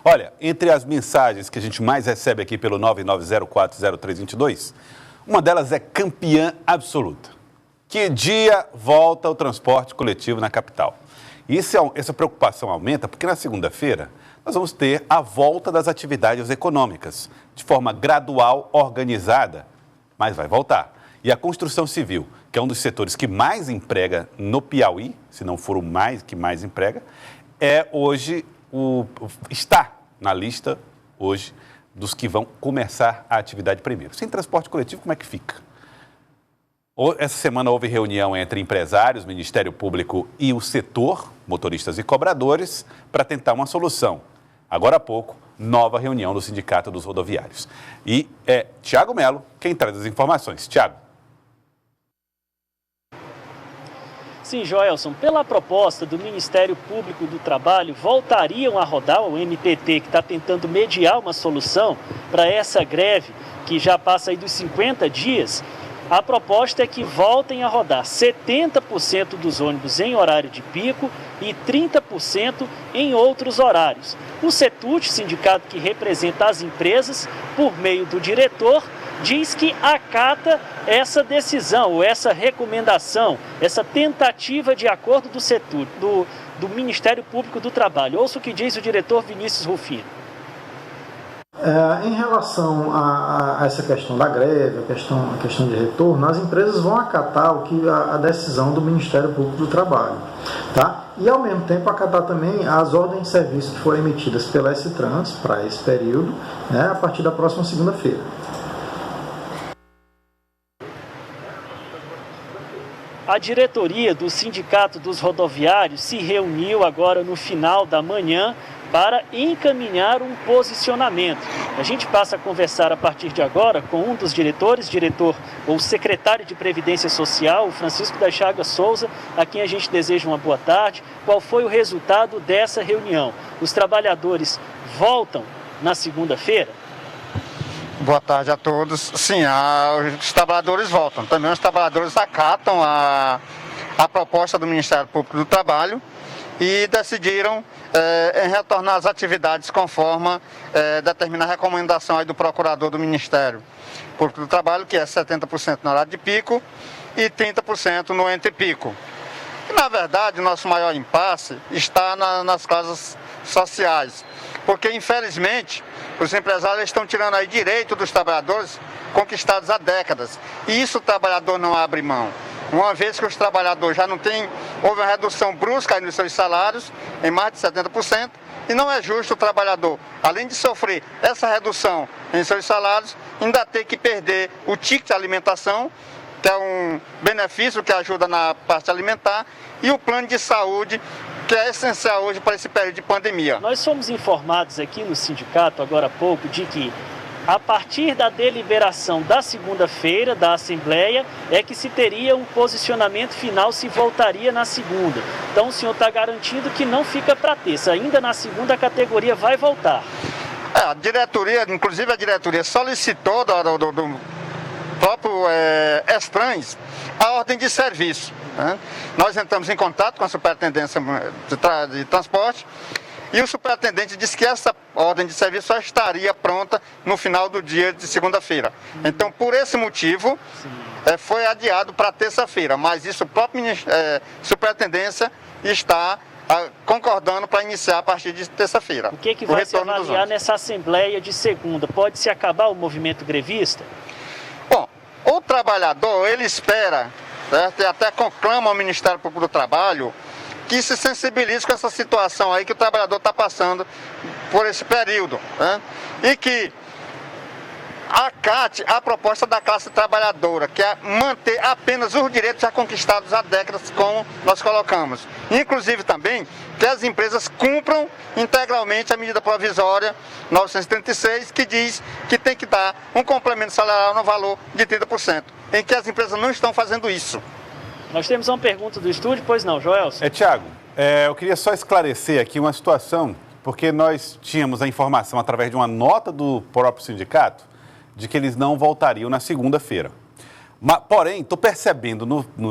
Olha, entre as mensagens que a gente mais recebe aqui pelo 99040322, uma delas é campeã absoluta. Que dia volta o transporte coletivo na capital? Essa preocupação aumenta porque na segunda-feira nós vamos ter a volta das atividades econômicas, de forma gradual, organizada, mas vai voltar. E a construção civil, que é um dos setores que mais emprega no Piauí, se não for o que mais emprega, está na lista hoje dos que vão começar a atividade primeiro. Sem transporte coletivo, como é que fica? Essa semana houve reunião entre empresários, Ministério Público e o setor, motoristas e cobradores, para tentar uma solução. Agora há pouco, nova reunião do Sindicato dos Rodoviários. E é Tiago Melo quem traz as informações. Tiago. Sim, Joelson, pela proposta do Ministério Público do Trabalho, voltariam a rodar o MPT, que está tentando mediar uma solução para essa greve, que já passa aí dos 50 dias. A proposta é que voltem a rodar 70% dos ônibus em horário de pico e 30% em outros horários. O CETUT, sindicato que representa as empresas, por meio do diretor, diz que acata essa decisão, ou essa recomendação, essa tentativa de acordo do CETUT, do Ministério Público do Trabalho. Ouça o que diz o diretor Vinícius Rufino. Em relação a essa questão da greve, a questão de retorno, as empresas vão acatar a decisão do Ministério Público do Trabalho, tá? E ao mesmo tempo acatar também as ordens de serviço que foram emitidas pela S-Trans para esse período, né, a partir da próxima segunda-feira. A diretoria do Sindicato dos Rodoviários se reuniu agora no final da manhã para encaminhar um posicionamento. A gente passa a conversar a partir de agora com um dos diretores, diretor ou secretário de Previdência Social, o Francisco da Chaga Souza, a quem a gente deseja uma boa tarde. Qual foi o resultado dessa reunião? Os trabalhadores voltam na segunda-feira? Boa tarde a todos. Sim, os trabalhadores voltam. Também os trabalhadores acatam a proposta do Ministério Público do Trabalho e decidiram em retornar às atividades conforme determina a recomendação aí do procurador do Ministério Público do Trabalho, que é 70% no horário de pico e 30% no entre-pico. E, na verdade, o nosso maior impasse está nas classes sociais, porque, infelizmente, os empresários estão tirando aí direito dos trabalhadores conquistados há décadas. E isso o trabalhador não abre mão. Uma vez que os trabalhadores já não têm, houve uma redução brusca aí nos seus salários, em mais de 70%, e não é justo o trabalhador, além de sofrer essa redução em seus salários, ainda ter que perder o ticket de alimentação, que é um benefício que ajuda na parte alimentar, e o plano de saúde, que é essencial hoje para esse período de pandemia. Nós fomos informados aqui no sindicato, agora há pouco, de que a partir da deliberação da segunda-feira da Assembleia é que se teria um posicionamento final se voltaria na segunda. Então o senhor está garantindo que não fica para terça, ainda na segunda a categoria vai voltar. A diretoria, inclusive a diretoria solicitou do próprio S-Trans a ordem de serviço. Né? Nós entramos em contato com a Superintendência de Transporte e o superintendente disse que essa ordem de serviço só estaria pronta no final do dia de segunda-feira. Então, por esse motivo, foi adiado para terça-feira, mas isso o próprio superintendência está concordando para iniciar a partir de terça-feira. O que vai se avaliar nessa Assembleia de segunda? Pode-se acabar o movimento grevista? Bom, o trabalhador, ele espera, certo? E até conclama ao Ministério Público do Trabalho que se sensibilize com essa situação aí que o trabalhador está passando por esse período, né? E que acate a proposta da classe trabalhadora, que é manter apenas os direitos já conquistados há décadas, como nós colocamos. Inclusive também que as empresas cumpram integralmente a medida provisória 936, que diz que tem que dar um complemento salarial no valor de 30%, em que as empresas não estão fazendo isso. Nós temos uma pergunta do estúdio, pois não, Joelson? Tiago, eu queria só esclarecer aqui uma situação, porque nós tínhamos a informação através de uma nota do próprio sindicato de que eles não voltariam na segunda-feira. Porém, estou percebendo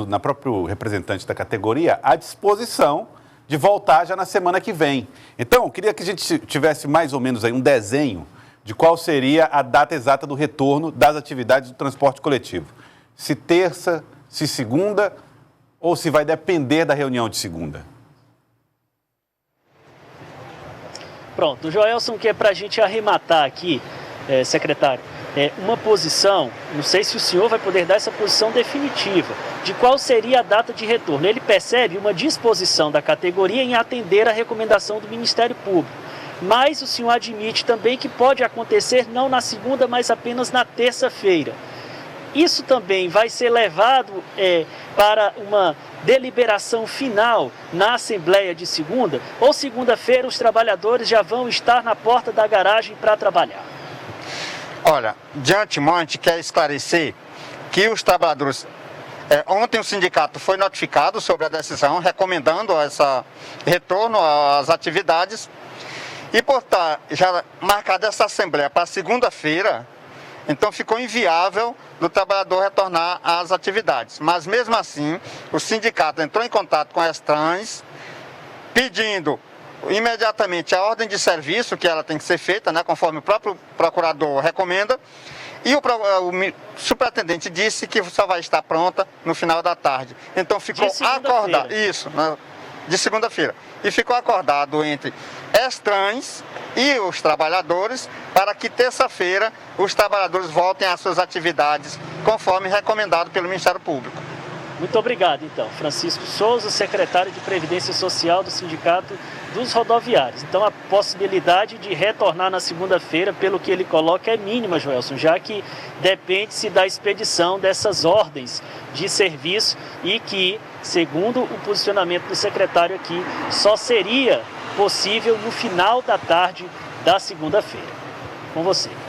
na próprio representante da categoria a disposição de voltar já na semana que vem. Então, eu queria que a gente tivesse mais ou menos aí um desenho de qual seria a data exata do retorno das atividades do transporte coletivo. Se terça, se segunda, ou se vai depender da reunião de segunda? Pronto, o Joelson quer para a gente arrematar aqui, secretário, uma posição, não sei se o senhor vai poder dar essa posição definitiva, de qual seria a data de retorno. Ele percebe uma disposição da categoria em atender a recomendação do Ministério Público, mas o senhor admite também que pode acontecer não na segunda, mas apenas na terça-feira. Isso também vai ser levado para uma deliberação final na Assembleia de segunda, ou segunda-feira os trabalhadores já vão estar na porta da garagem para trabalhar? Olha, de antemão a gente quer esclarecer que os trabalhadores... ontem o sindicato foi notificado sobre a decisão, recomendando esse retorno às atividades. E por estar já marcada essa assembleia para segunda-feira, então ficou inviável do trabalhador retornar às atividades. Mas mesmo assim, o sindicato entrou em contato com as trans, pedindo imediatamente a ordem de serviço, que ela tem que ser feita, né, conforme o próprio procurador recomenda, e o superintendente disse que só vai estar pronta no final da tarde. Então ficou acordado, isso, de segunda-feira, e ficou acordado entre as trans e os trabalhadores para que terça-feira os trabalhadores voltem às suas atividades conforme recomendado pelo Ministério Público. Muito obrigado, então. Francisco Souza, secretário de Previdência Social do Sindicato dos Rodoviários. Então, a possibilidade de retornar na segunda-feira, pelo que ele coloca, é mínima, Joelson, já que depende-se da expedição dessas ordens de serviço e que, segundo o posicionamento do secretário aqui, só seria possível no final da tarde da segunda-feira. Com você.